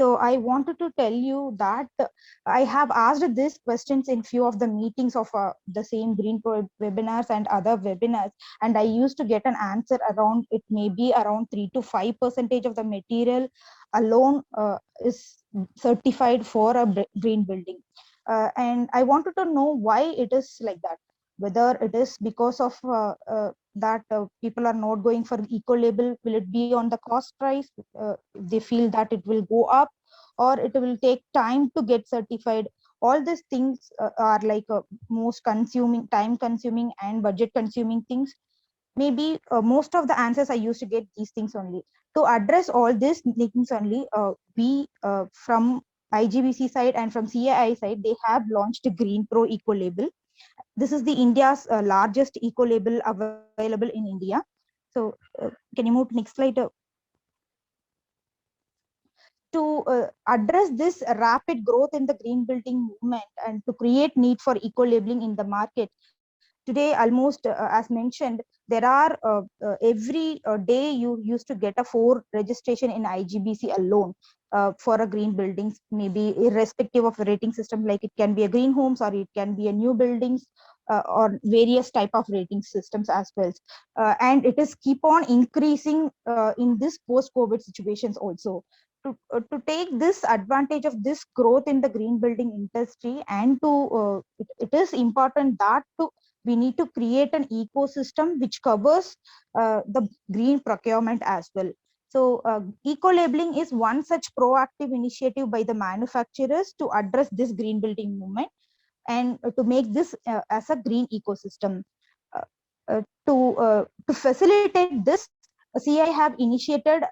So I wanted to tell you that I have asked these questions in few of the meetings of the same Green Pro webinars and other webinars, and I used to get an answer around it may be around 3 to 5% of the material alone is certified for a green building. And I wanted to know why it is like that. Whether it is because of that people are not going for eco label, will it be on the cost price? They feel that it will go up, or it will take time to get certified. All these things are like most consuming, time consuming and budget consuming things. Maybe most of the answers I used to get these things only. To address all these things only, we from IGBC side and from CAI side, they have launched a Green Pro Eco Label. This is the India's largest eco label available in India. So can you move to next slide? To address this rapid growth in the green building movement and to create need for eco labeling in the market, today almost as mentioned, there are every day you used to get a 4 registration in IGBC alone for a green buildings, maybe irrespective of a rating system, like it can be a green homes or it can be a new buildings, or various type of rating systems as well. And it is keep on increasing in this post COVID situations also. To take this advantage of this growth in the green building industry, and to it is important that we need to create an ecosystem which covers the green procurement as well. So eco labeling is one such proactive initiative by the manufacturers to address this green building movement, and to make this as a green ecosystem. uh, to facilitate this, CI have initiated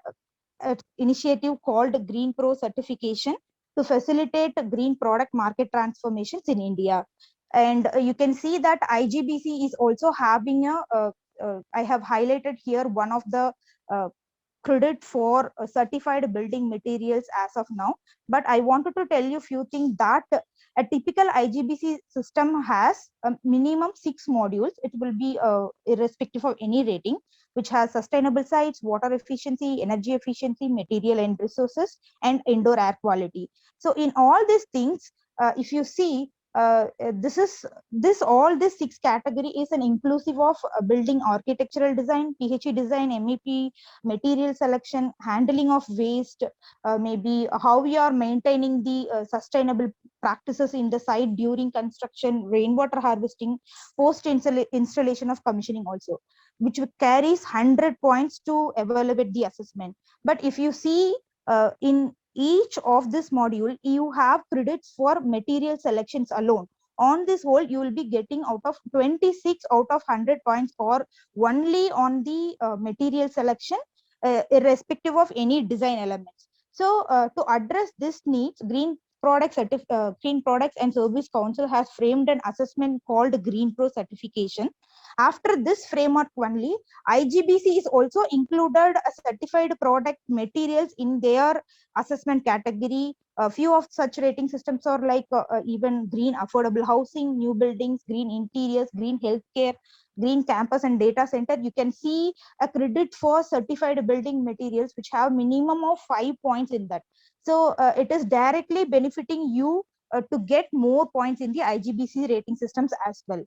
initiative called Green Pro certification to facilitate green product market transformations in India. And you can see that IGBC is also having I have highlighted here one of the uh, credit for certified building materials as of now. But I wanted to tell you a few things that a typical IGBC system has a minimum 6 modules. It will be irrespective of any rating, which has sustainable sites, water efficiency, energy efficiency, material and resources, and indoor air quality. So in all these things, if you see, this is this all this 6 category is an inclusive of building architectural design, PHE design, MEP, material selection, handling of waste, maybe how we are maintaining the sustainable practices in the site during construction, rainwater harvesting, post installation of commissioning also, which carries 100 points to evaluate the assessment. But if you see in each of this module, you have credits for material selections alone. On this whole, you will be getting out of 26 out of 100 points for only on the material selection, irrespective of any design elements. So to address this needs, Green Products and Service Council has framed an assessment called Green Pro certification. After this framework only, IGBC is also included a certified product materials in their assessment category. A few of such rating systems are like even green affordable housing, new buildings, green interiors, green healthcare, green campus and data center. You can see a credit for certified building materials which have minimum of 5 points in that. So it is directly benefiting you to get more points in the IGBC rating systems as well.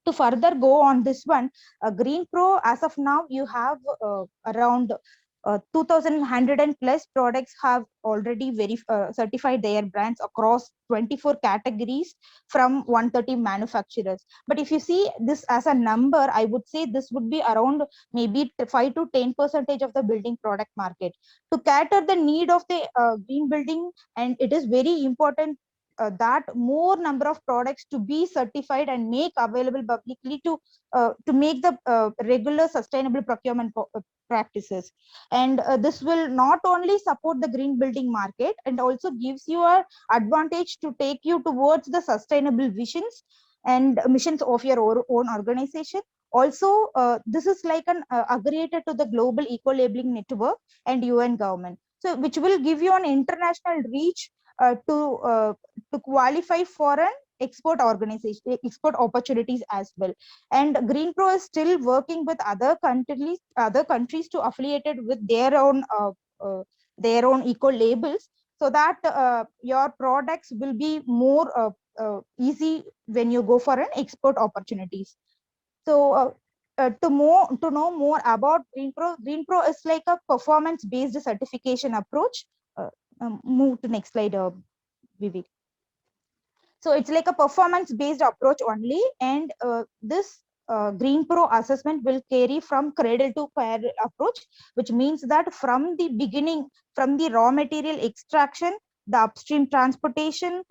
To further go on this one, Green Pro, as of now, you have around 2,100 and plus products have already certified their brands across 24 categories from 130 manufacturers. But if you see this as a number, I would say this would be around maybe 5 to 10% of the building product market. To cater the need of the green building, and it is very important that more number of products to be certified and make available publicly to make the regular sustainable procurement practices. And this will not only support the green building market and also gives you a advantage to take you towards the sustainable visions and missions of your own organization. Also, this is like an aggregator to the global eco labeling network and UN government, so which will give you an international reach uh, to uh, to qualify for an export opportunities as well. And Green Pro is still working with other countries to affiliated with uh, their own eco labels. so that your products will be more easy when you go for an export opportunities. So to know more about GreenPro is like a performance-based certification approach. Move to next slide, Vivek. So it's like a performance-based approach only, and this GreenPro assessment will carry from cradle to cradle approach, which means that from the beginning, from the raw material extraction, the upstream transportation,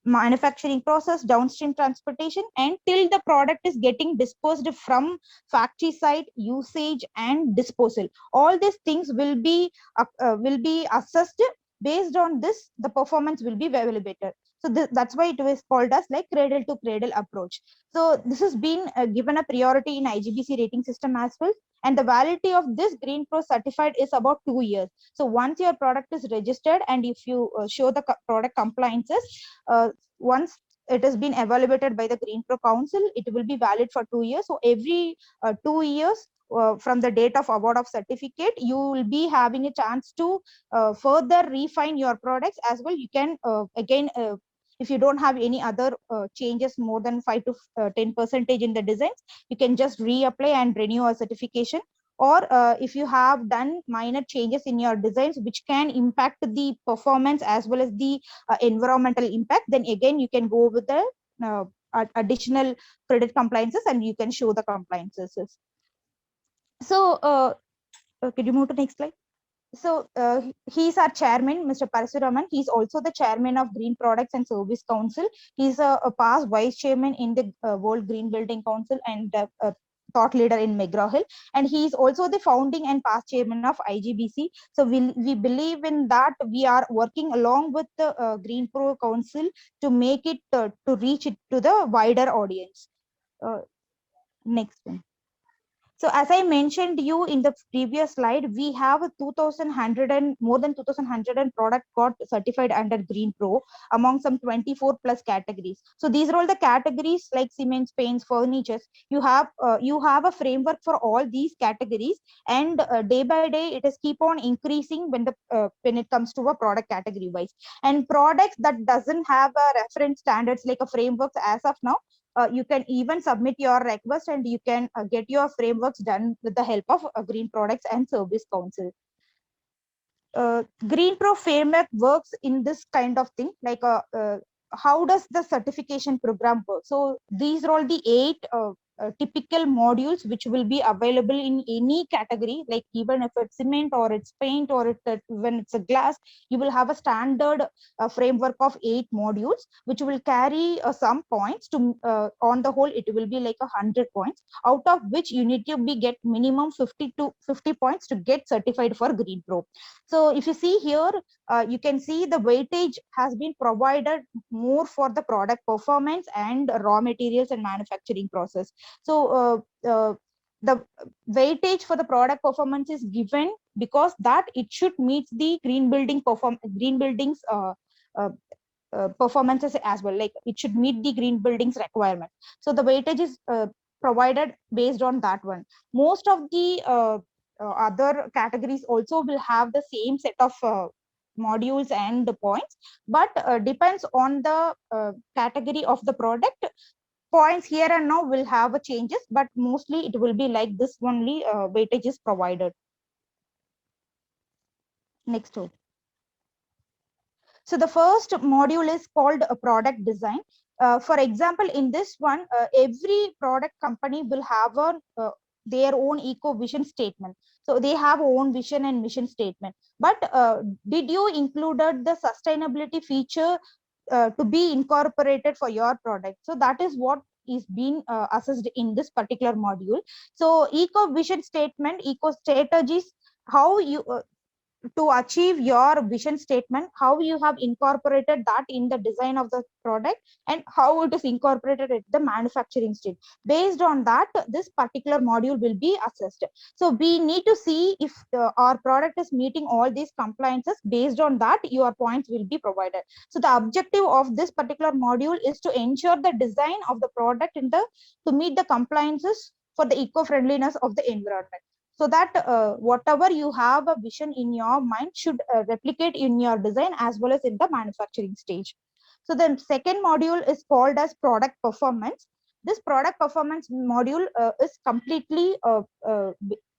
manufacturing process, downstream transportation, and till the product is getting disposed from factory site, usage and disposal, all these things will be assessed. Based on this, the performance will be very better. So that's why it was called as like cradle to cradle approach. So this has been given a priority in IGBC rating system as well, and the validity of this GreenPro certified is about 2 years. So once your product is registered, and if you show the product compliances, once it has been evaluated by the GreenPro Council, it will be valid for 2 years. So every 2 years from the date of award of certificate, you will be having a chance to further refine your products as well. You can again, if you don't have any other changes more than 5 to 10% in the designs, you can just reapply and renew a certification. Or if you have done minor changes in your designs which can impact the performance as well as the environmental impact, then again you can go with the additional credit compliances and you can show the compliances. So could you move to next slide? So he's our chairman, Mr. Parasuraman. He's also the chairman of Green Products and Service Council. He's a past vice chairman in the World Green Building Council and thought leader in McGraw Hill. And he's also the founding and past chairman of IGBC. So we believe in that. We are working along with the Green Pro Council to make it, to reach it to the wider audience. Next one. So as I mentioned you in the previous slide, we have a 2,100 and more than 2,100 product got certified under Green Pro among some 24 plus categories. So these are all the categories like cements, paints, furnitures. You have a framework for all these categories, and day by day it is keep on increasing when it comes to a product category wise. And products that doesn't have a reference standards like a framework as of now, you can even submit your request and you can get your frameworks done with the help of Green Products and Service Council. Green Pro framework works in this kind of thing, like how does the certification program work? So these are all the 8 typical modules which will be available in any category, like even if it's cement or it's paint or when it's a glass, you will have a standard framework of 8 modules which will carry some points to on the whole it will be like 100 points, out of which you need to be get minimum 50 points to get certified for Green Pro. So if you see here, you can see the weightage has been provided more for the product performance and raw materials and manufacturing process. So the weightage for the product performance is given because that it should meet the green building's performances as well. Like it should meet the green building's requirement. So the weightage is provided based on that one. Most of the other categories also will have the same set of modules and the points, but depends on the category of the product. Points here and now will have a changes, but mostly it will be like this only. Weightage is provided. Next one. So the first module is called a product design. For example, in this one, every product company will have their own eco vision statement. So they have own vision and mission statement. But did you included the sustainability feature to be incorporated for your product? So that is what is being assessed in this particular module. So eco vision statement, eco strategies, how you to achieve your vision statement, how you have incorporated that in the design of the product, and how it is incorporated at the manufacturing stage. Based on that, this particular module will be assessed. So we need to see if our product is meeting all these compliances. Based on that, your points will be provided. So the objective of this particular module is to ensure the design of the product to meet the compliances for the eco-friendliness of the environment. so that whatever you have a vision in your mind should replicate in your design as well as in the manufacturing stage. So the second module is called as product performance. This product performance module is completely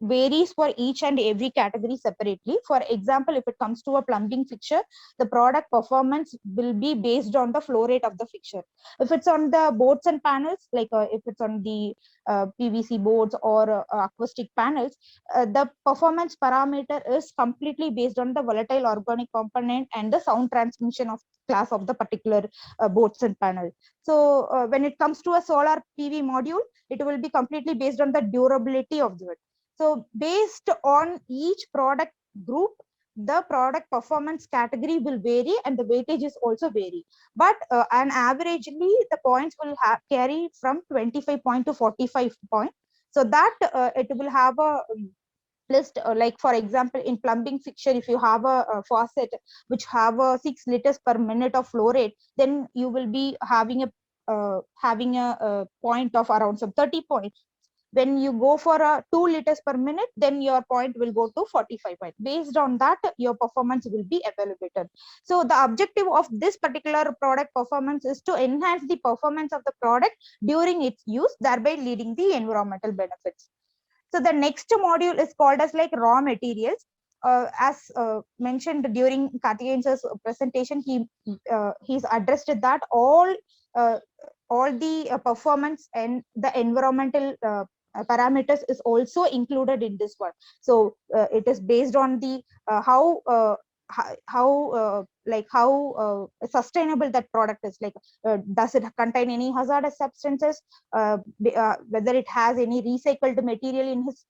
varies for each and every category separately. For example, if it comes to a plumbing fixture, the product performance will be based on the flow rate of the fixture. If it's on the boards and panels, like if it's on the PVC boards or acoustic panels, the performance parameter is completely based on the volatile organic component and the sound transmission of class of the particular boards and panel. So when it comes to a solar PV module, it will be completely based on the durability of the wood. So based on each product group, the product performance category will vary and the weightage is also vary. But an averagely, the points will carry from 25 point to 45 point. So that it will have a list, like for example, in plumbing fixture, if you have a faucet which have a 6 liters per minute of flow rate, then you will be having a point of around some 30 points. When you go for a 2 liters per minute, then your point will go to 45 points. Based on that, your performance will be evaluated. So the objective of this particular product performance is to enhance the performance of the product during its use, thereby leading the environmental benefits. So the next module is called as like raw materials. As mentioned during Karthikeyan's presentation, he's addressed that uh, all the performance and the environmental parameters is also included in this one. So it is based on the how sustainable that product is. Like does it contain any hazardous substances, whether it has any recycled material in his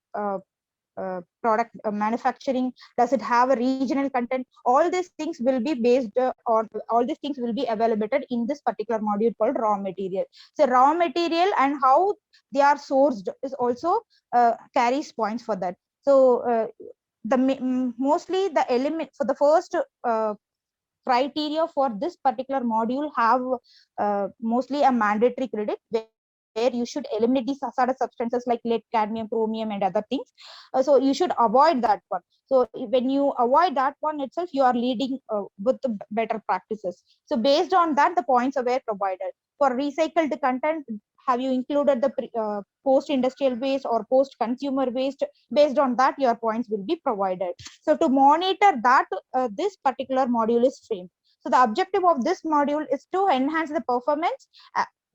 product manufacturing, does it have a regional content. All these things will be based on, all these things will be evaluated in this particular module called raw material. So raw material and how they are sourced is also carries points for that. So mostly the element for the first criteria for this particular module have mostly a mandatory credit, where you should eliminate these hazardous substances like lead, cadmium, chromium, and other things. So you should avoid that one. So when you avoid that one itself, you are leading with the better practices. So based on that, the points were provided. For recycled content, have you included the post industrial waste or post consumer waste? Based on that, your points will be provided. So to monitor that, this particular module is framed. So the objective of this module is to enhance the performance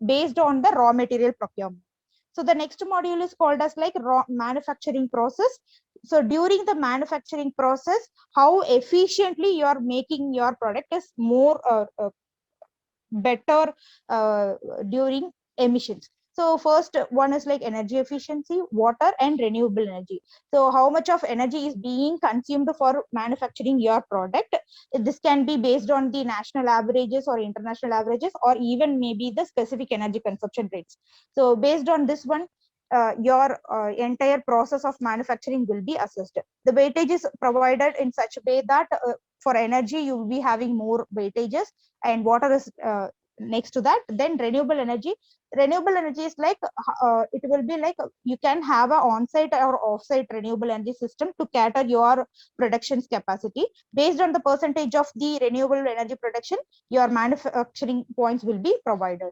based on the raw material procurement. So the next module is called as like raw manufacturing process. So during the manufacturing process, how efficiently you are making your product is more better during emissions. So first one is like energy efficiency, water, and renewable energy. So how much of energy is being consumed for manufacturing your product? This can be based on the national averages or international averages, or even maybe the specific energy consumption rates. So based on this one, your entire process of manufacturing will be assessed. The weightage is provided in such a way that for energy you will be having more weightages, and water is next to that. Then renewable energy is like it will be like you can have a on-site or off-site renewable energy system to cater your production's capacity. Based on the percentage of the renewable energy production, your manufacturing points will be provided.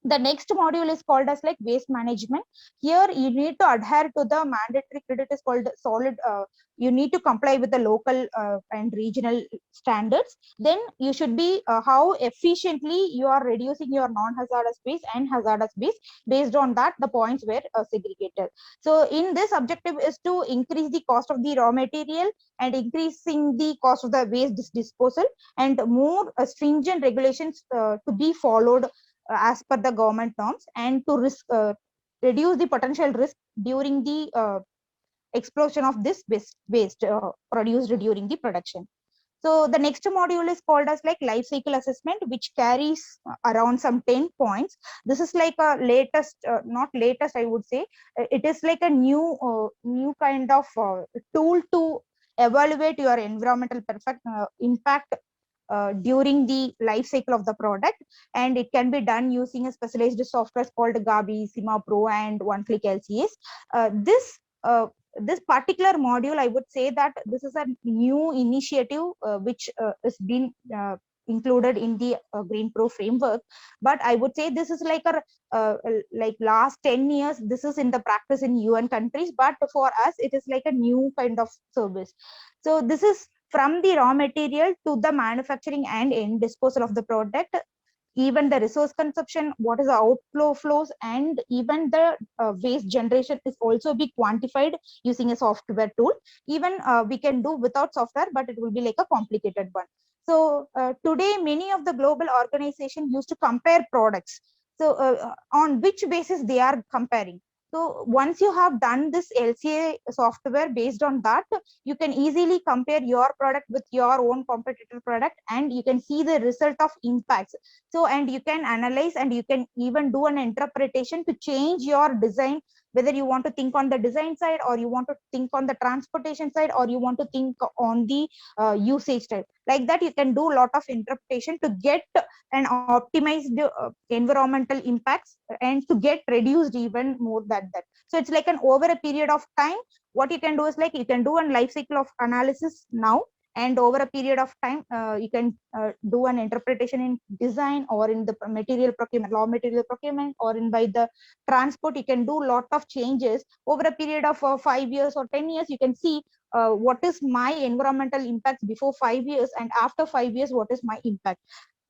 The next module is called as like waste management. Here you need to adhere to the mandatory credit is called solid. You need to comply with the local and regional standards. Then you should be how efficiently you are reducing your non-hazardous waste and hazardous waste. Based on that, the points were segregated. So in this objective is to increase the cost of the raw material and increasing the cost of the waste disposal, and more stringent regulations to be followed as per the government norms, and to reduce the potential risk during the explosion of this waste produced during the production. So the next module is called as like life cycle assessment, which carries around some 10 points. This is like a latest, not latest, I would say. It is like a new kind of tool to evaluate your environmental impact during the life cycle of the product, and it can be done using a specialized software called Gabi, Sima Pro, and One Click LCS. This this particular module, I would say that this is a new initiative which is being included in the Green Pro framework. But I would say this is like a like last 10 years, this is in the practice in UN countries, but for us it is like a new kind of service. So this is from the raw material to the manufacturing and end disposal of the product, even the resource consumption, what is the outflow flows, and even the waste generation is also be quantified using a software tool. Even we can do without software, but it will be like a complicated one. So today many of the global organizations used to compare products. So on which basis they are comparing? So once you have done this LCA software, based on that, you can easily compare your product with your own competitor product, and you can see the result of impacts. So, and you can analyze, and you can even do an interpretation to change your design, whether you want to think on the design side, or you want to think on the transportation side, or you want to think on the usage side. Like that, you can do a lot of interpretation to get an optimized environmental impacts, and to get reduced even more than that. So it's like an over a period of time, what you can do is like you can do a life cycle of analysis now, and over a period of time you can do an interpretation in design, or in the material procurement, raw material procurement, or in by the transport. You can do a lot of changes over a period of 5 years or 10 years. You can see what is my environmental impact before 5 years, and after 5 years what is my impact.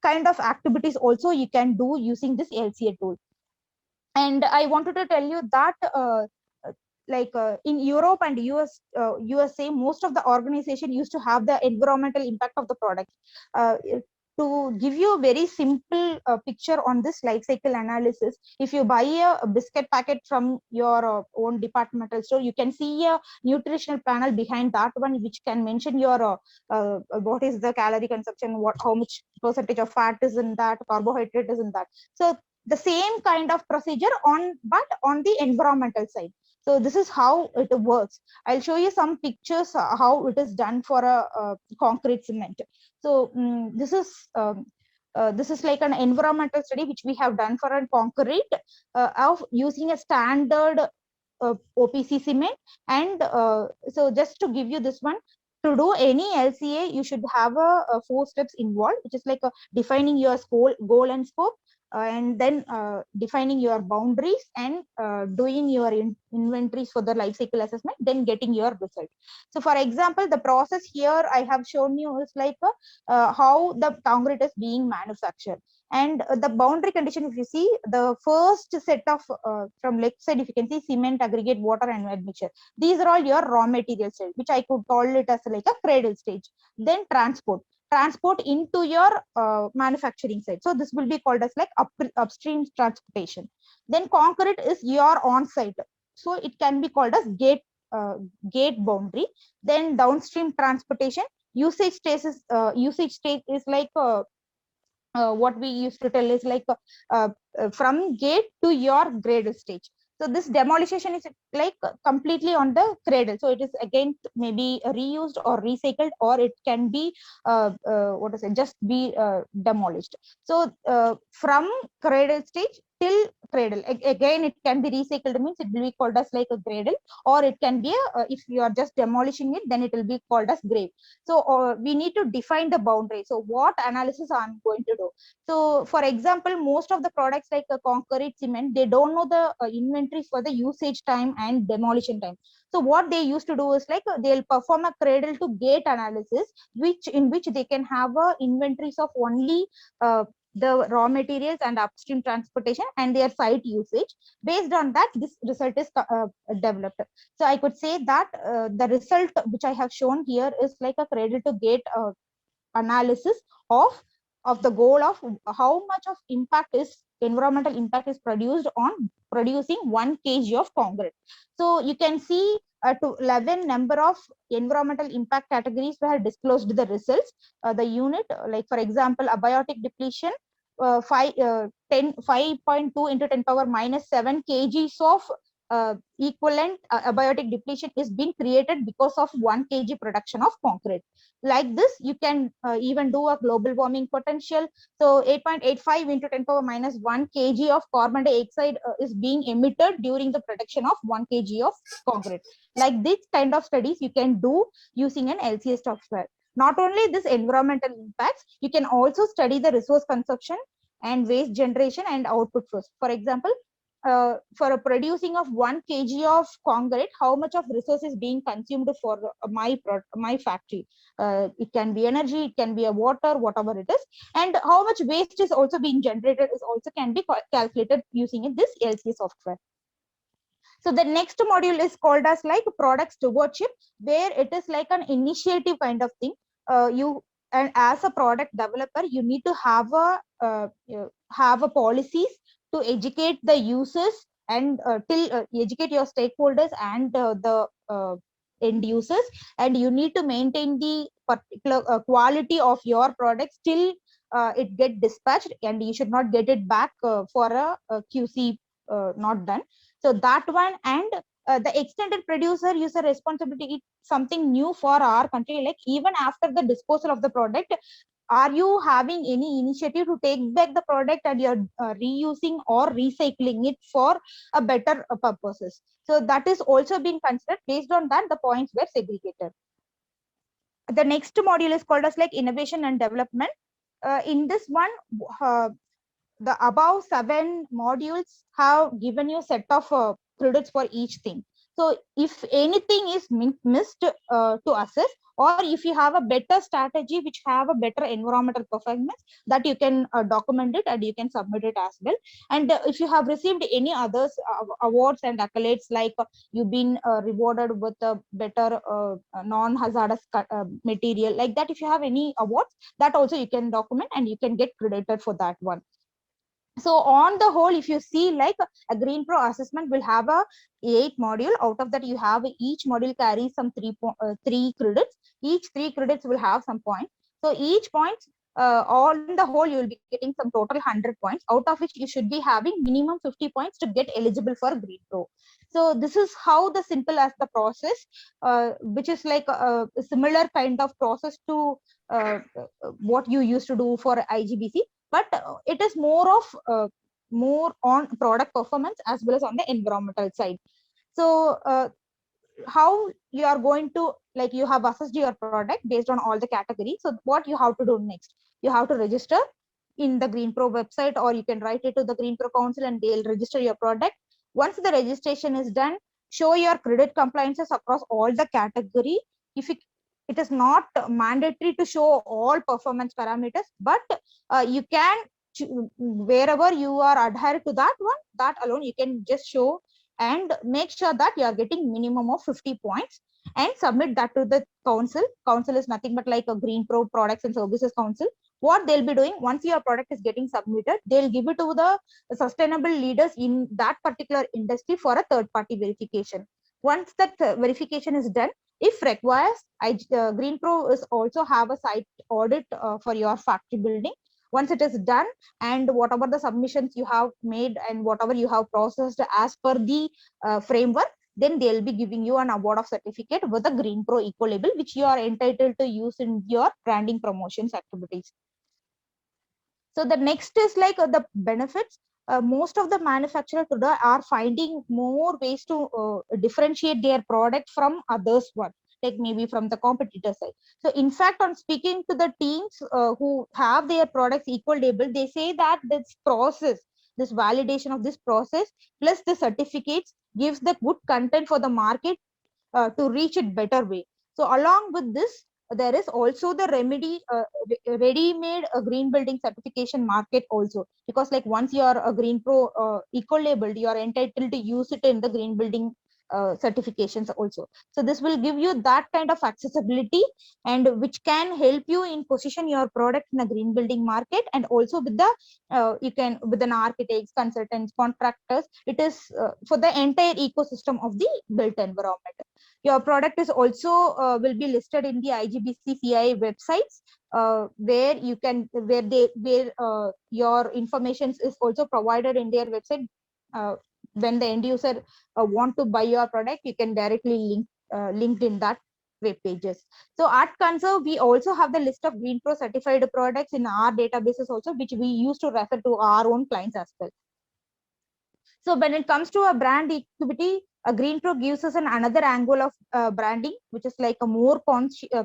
Kind of activities also you can do using this LCA tool. And I wanted to tell you that in Europe and USA, most of the organization used to have the environmental impact of the product. Uh, to give you a very simple picture on this life cycle analysis, if you buy a biscuit packet from your own departmental store, you can see a nutritional panel behind that one, which can mention your what is the calorie consumption, what how much percentage of fat is in that, carbohydrate is in that. So the same kind of procedure on, but on the environmental side. So this is how it works. I'll show you some pictures how it is done for a concrete cement. So this is like an environmental study which we have done for a concrete of using a standard OPC cement. And so just to give you this one, to do any LCA, you should have four steps involved, which is like defining your goal and scope, and then defining your boundaries, and doing your inventories for the life cycle assessment, then getting your result. So for example, the process here I have shown you is like how the concrete is being manufactured. And the boundary condition, if you see the first set of from left side, if you can see cement, aggregate, water, and admixture, these are all your raw material stage, which I could call it as like a cradle stage. Then transport into your manufacturing side. So this will be called as like upstream transportation. Then concrete is your on site, so it can be called as gate boundary. Then downstream transportation, usage stage is like what we used to tell is like from gate to your cradle stage. So this demolition is like completely on the cradle. So it is again maybe reused or recycled, or it can be what is it, just be demolished. So from cradle stage till cradle, again it can be recycled, means it will be called as like a cradle, or it can be if you are just demolishing it, then it will be called as grave. So we need to define the boundary. So what analysis I'm going to do? So for example, most of the products like a concrete cement, they don't know the inventories for the usage time and demolition time. So what they used to do is like they'll perform a cradle to gate analysis, which in which they can have inventories of only the raw materials and upstream transportation and their site usage. Based on that, this result is developed. So I could say that the result which I have shown here is like a cradle to gate analysis of the goal of how much of impact is environmental impact is produced on producing 1 kg of concrete. So you can see to 11 number of environmental impact categories were disclosed the results. The unit, like for example, abiotic depletion, 5.2 into 10 power minus 7 kgs of equivalent abiotic depletion is being created because of 1 kg production of concrete. Like this, you can even do a global warming potential. So 8.85 into 10 power minus 1 kg of carbon dioxide is being emitted during the production of 1 kg of concrete. Like this kind of studies you can do using an LCS software. Not only this environmental impacts, you can also study the resource consumption and waste generation and output flows. For example, for a producing of 1 kg of concrete, how much of resources being consumed for my factory. It can be energy, it can be a water, whatever it is, and how much waste is also being generated is also can be calculated using this LCA software. So the next module is called as like product stewardship, where it is like an initiative kind of thing. You and as a product developer, you need to have a policies to educate the users and till educate your stakeholders and the end users, and you need to maintain the particular quality of your product till it get dispatched, and you should not get it back for a QC not done. So that one, and the extended producer user responsibility is something new for our country. Like even after the disposal of the product, are you having any initiative to take back the product and you're reusing or recycling it for a better purposes? So that is also being considered. Based on that, the points were segregated. The next module is called as like innovation and development. In this one, uh, the above 7 modules have given you set of credits for each thing. So if anything is missed to assess, or if you have a better strategy which have a better environmental performance, that you can document it and you can submit it as well. And if you have received any others awards and accolades, like you've been rewarded with a better non-hazardous material, like that, if you have any awards, that also you can document and you can get credited for that one. So on the whole, if you see, like a green pro assessment will have a 8 module. Out of that, you have each module carries some 3 credits. Each 3 credits will have some points. So each point, on the whole, you will be getting some total 100 points, out of which you should be having minimum 50 points to get eligible for green pro. So this is how the simple as the process, which is like a similar kind of process to what you used to do for IGBC, but it is more on product performance as well as on the environmental side. So how you are going to, like, you have assessed your product based on all the categories. So what you have to do next, you have to register in the Green Pro website, or you can write it to the Green Pro Council and they'll register your product. Once the registration is done, show your credit compliances across all the category. If it is not mandatory to show all performance parameters, but you can wherever you are adhered to that one, that alone you can just show, and make sure that you are getting minimum of 50 points and submit that to the council. Council is nothing but like a Green Pro Products and Services Council. What they'll be doing, once your product is getting submitted, they'll give it to the sustainable leaders in that particular industry for a third party verification. Once that verification is done, if requires, Green Pro is also have a site audit for your factory building. Once it is done, and whatever the submissions you have made and whatever you have processed as per the framework, then they'll be giving you an award of certificate with a Green Pro Eco label, which you are entitled to use in your branding promotions activities. So the next is like the benefits. Most of the manufacturers today are finding more ways to differentiate their product from others one, like maybe from the competitor side. So in fact, on speaking to the teams who have their products equal label, they say that this process, this validation of this process plus the certificates gives the good content for the market to reach it better way. So along with this, there is also the ready-made green building certification market also, because like once you are a Green Pro eco labeled, you are entitled to use it in the green building certifications also. So this will give you that kind of accessibility, and which can help you in position your product in a green building market, and also with the you can with an architects, consultants, contractors. It is for the entire ecosystem of the built environment. Your product is also will be listed in the IGBC CI websites, where you can where your information is also provided in their website, uh, when the end user want to buy your product, you can directly linked in that web pages. So at Conserve, we also have the list of Green Pro certified products in our databases also, which we used to refer to our own clients as well. So when it comes to a brand equity, a Green Pro gives us another angle of branding, which is like a more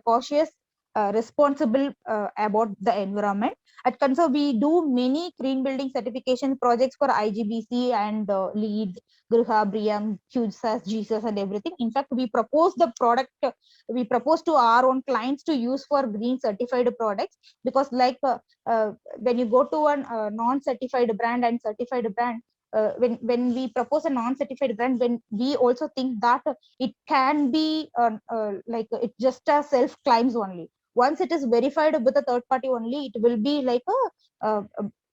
cautious, responsible about the environment. At Conserve, we do many green building certification projects for IGBC and LEED, Griha, BREEAM, QSAS, GSAS, and everything. In fact, we propose the product, we propose to our own clients to use for green certified products, because like when you go to a non-certified brand and certified brand, when we propose a non-certified brand, when we also think that it can be like it just a self climbs only. Once it is verified with a third party only, it will be like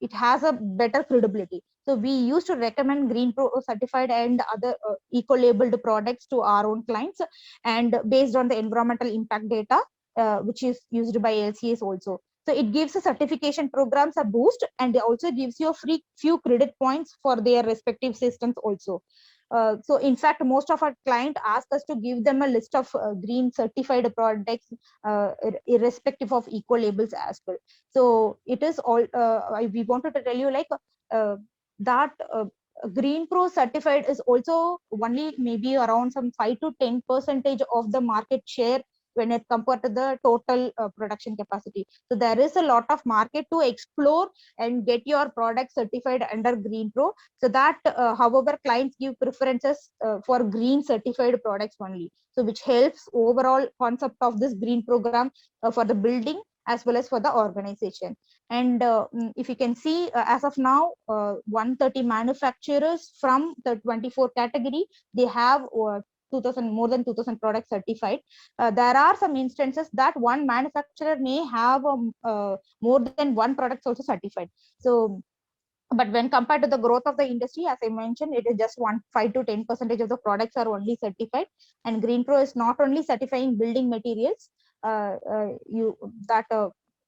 it has a better credibility. So we used to recommend Green Pro certified and other eco labeled products to our own clients, and based on the environmental impact data, which is used by LCAs also. So it gives a certification programs a boost, and it also gives you a free few credit points for their respective systems also. So in fact, most of our client ask us to give them a list of green certified products, irrespective of eco labels as well. So it is all, we wanted to tell you like that Green Pro certified is also only maybe around some 5 to 10% of the market share when it compared to the total production capacity. So there is a lot of market to explore and get your product certified under Green Pro. So that, however, clients give preferences for green certified products only. So which helps overall concept of this green program for the building as well as for the organization. And if you can see, as of now, 130 manufacturers from the 24 category, they have 2000, more than 2000 products certified. There are some instances that one manufacturer may have more than one product also certified. So but when compared to the growth of the industry, as I mentioned, it is just 5 to 10% of the products are only certified. And Green Pro is not only certifying building materials, you that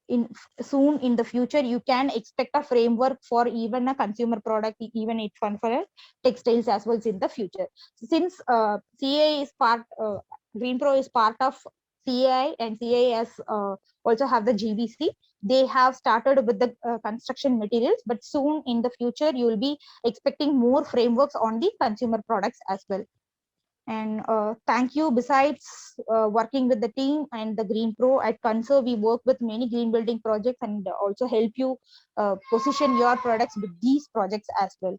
in soon in the future you can expect a framework for even a consumer product, even it fun for textiles as well in the future. Since CA is part, Green Pro is part of CAI, and CAI also have the GBC. They have started with the construction materials, but soon in the future you will be expecting more frameworks on the consumer products as well. And thank you. Besides working with the team and the Green Pro at Conserve, we work with many green building projects and also help you position your products with these projects as well.